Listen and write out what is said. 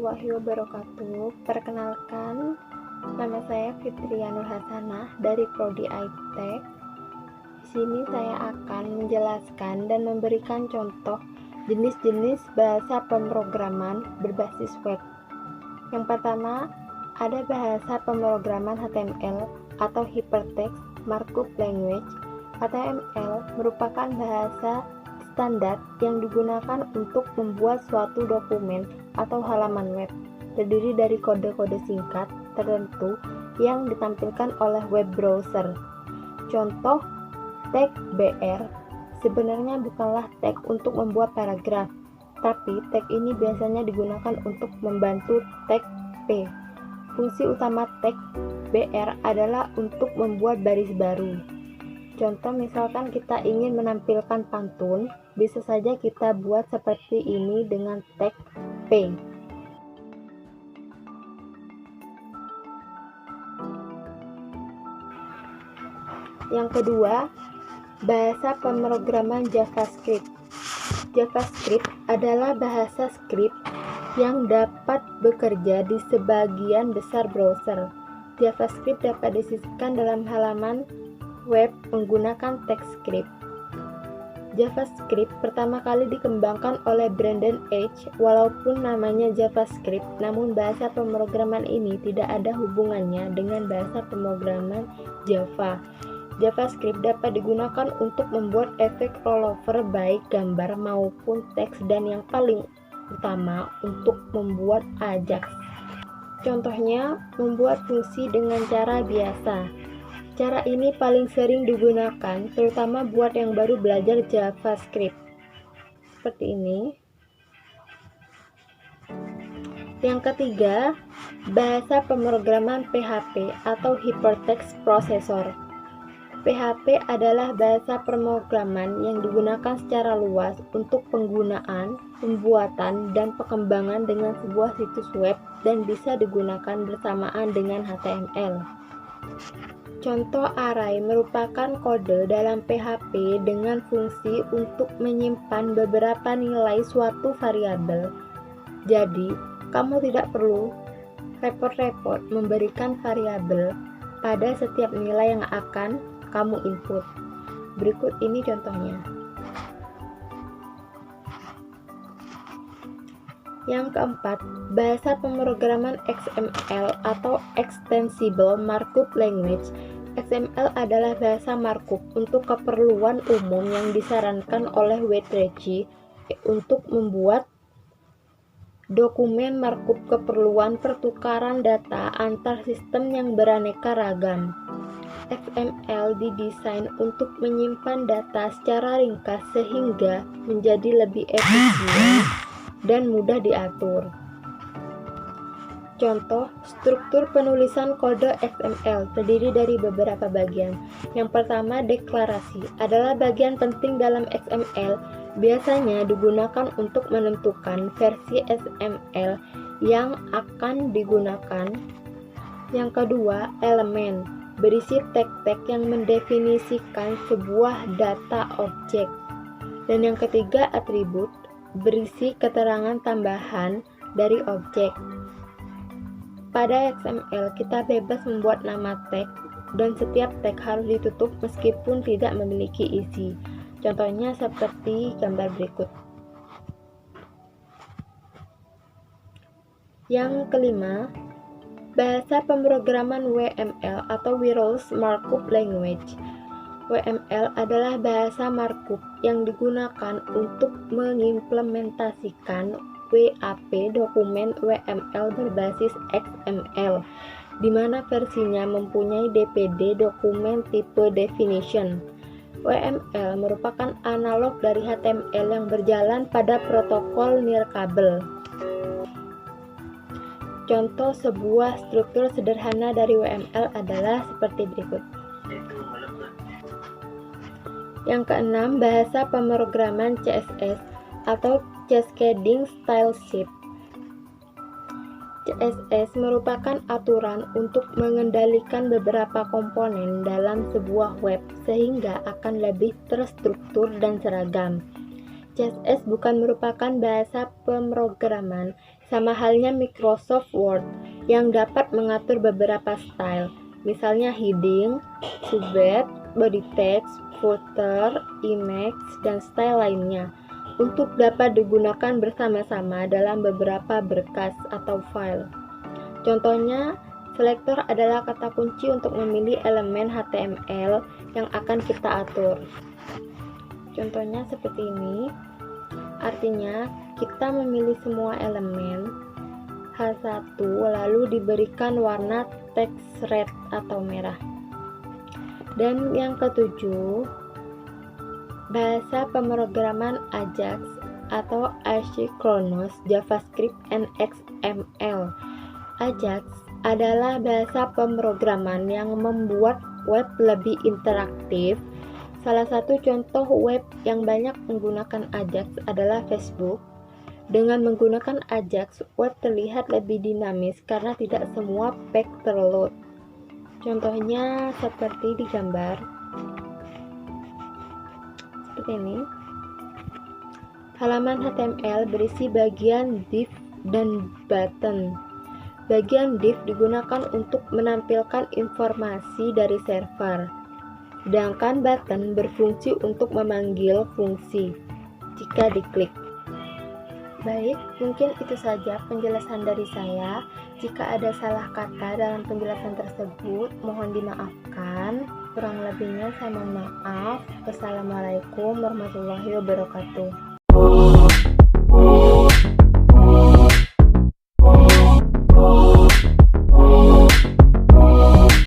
warahmatullahi wabarakatuh. Perkenalkan, nama saya Fitrianul Hasanah dari Prodi IT. Di sini saya akan menjelaskan dan memberikan contoh jenis-jenis bahasa pemrograman berbasis web. Yang pertama, ada bahasa pemrograman HTML atau Hypertext Markup Language. HTML merupakan bahasa standar yang digunakan untuk membuat suatu dokumen atau halaman web, terdiri dari kode-kode singkat tertentu yang ditampilkan oleh web browser. Contoh, tag BR sebenarnya bukanlah tag untuk membuat paragraf, tapi tag ini biasanya digunakan untuk membantu tag P. Fungsi utama tag BR adalah untuk membuat baris baru. Contoh, misalkan kita ingin menampilkan pantun, bisa saja kita buat seperti ini dengan tag P. Yang kedua, bahasa pemrograman JavaScript. JavaScript adalah bahasa script yang dapat bekerja di sebagian besar browser. JavaScript dapat disisipkan dalam halaman web menggunakan TypeScript. JavaScript pertama kali dikembangkan oleh Brandon H. Walaupun namanya JavaScript, namun bahasa pemrograman ini tidak ada hubungannya dengan bahasa pemrograman Java. JavaScript dapat digunakan untuk membuat efek rollover baik gambar maupun teks, dan yang paling utama untuk membuat Ajax. Contohnya, membuat fungsi dengan cara biasa. Cara ini paling sering digunakan terutama buat yang baru belajar JavaScript. Seperti ini. Yang ketiga, bahasa pemrograman PHP atau Hypertext Processor. PHP adalah bahasa pemrograman yang digunakan secara luas untuk penggunaan, pembuatan, dan pengembangan dengan sebuah situs web dan bisa digunakan bersamaan dengan HTML. Contoh, array merupakan kode dalam PHP dengan fungsi untuk menyimpan beberapa nilai suatu variabel. Jadi, kamu tidak perlu repot-repot memberikan variabel pada setiap nilai yang akan kamu input. Berikut ini contohnya. Yang keempat, bahasa pemrograman XML atau Extensible Markup Language. XML adalah bahasa markup untuk keperluan umum yang disarankan oleh W3C untuk membuat dokumen markup keperluan pertukaran data antar sistem yang beraneka ragam. XML didesain untuk menyimpan data secara ringkas sehingga menjadi lebih efisien dan mudah diatur. Contoh, struktur penulisan kode XML terdiri dari beberapa bagian. Yang pertama, deklarasi adalah bagian penting dalam XML. Biasanya digunakan untuk menentukan versi XML yang akan digunakan. Yang kedua, elemen berisi tag-tag yang mendefinisikan sebuah data objek. Dan yang ketiga, atribut berisi keterangan tambahan dari objek. Pada XML, kita bebas membuat nama tag, dan setiap tag harus ditutup meskipun tidak memiliki isi. Contohnya seperti gambar berikut. Yang kelima, bahasa pemrograman WML atau Wireless Markup Language. WML adalah bahasa markup yang digunakan untuk mengimplementasikan WAP dokumen WML berbasis XML, di mana versinya mempunyai DPD dokumen tipe definition. WML merupakan analog dari HTML yang berjalan pada protokol nirkabel. Contoh sebuah struktur sederhana dari WML adalah seperti berikut. Yang keenam, bahasa pemrograman CSS atau Cascading Style Sheet. CSS merupakan aturan untuk mengendalikan beberapa komponen dalam sebuah web sehingga akan lebih terstruktur dan seragam. CSS bukan merupakan bahasa pemrograman Sama halnya Microsoft Word yang dapat mengatur beberapa style, misalnya heading, subhead, body text, footer, image, dan style lainnya, untuk dapat digunakan bersama-sama dalam beberapa berkas atau file. Contohnya, selektor adalah kata kunci untuk memilih elemen HTML yang akan kita atur. Contohnya seperti ini. Artinya, kita memilih semua elemen H1 lalu diberikan warna text red atau merah. Dan yang ketujuh, bahasa pemrograman Ajax atau Asynchronous JavaScript and XML. Ajax adalah bahasa pemrograman yang membuat web lebih interaktif. Salah satu contoh web yang banyak menggunakan Ajax adalah Facebook. Dengan menggunakan Ajax, web terlihat lebih dinamis karena tidak semua page terload. Contohnya seperti di gambar. Seperti ini. Halaman HTML berisi bagian div dan button. Bagian div digunakan untuk menampilkan informasi dari server. Sedangkan button berfungsi untuk memanggil fungsi jika diklik. Baik, mungkin itu saja penjelasan dari saya. Jika ada salah kata dalam penjelasan tersebut, mohon dimaafkan. Kurang lebihnya saya mohon maaf. Wassalamualaikum warahmatullahi wabarakatuh.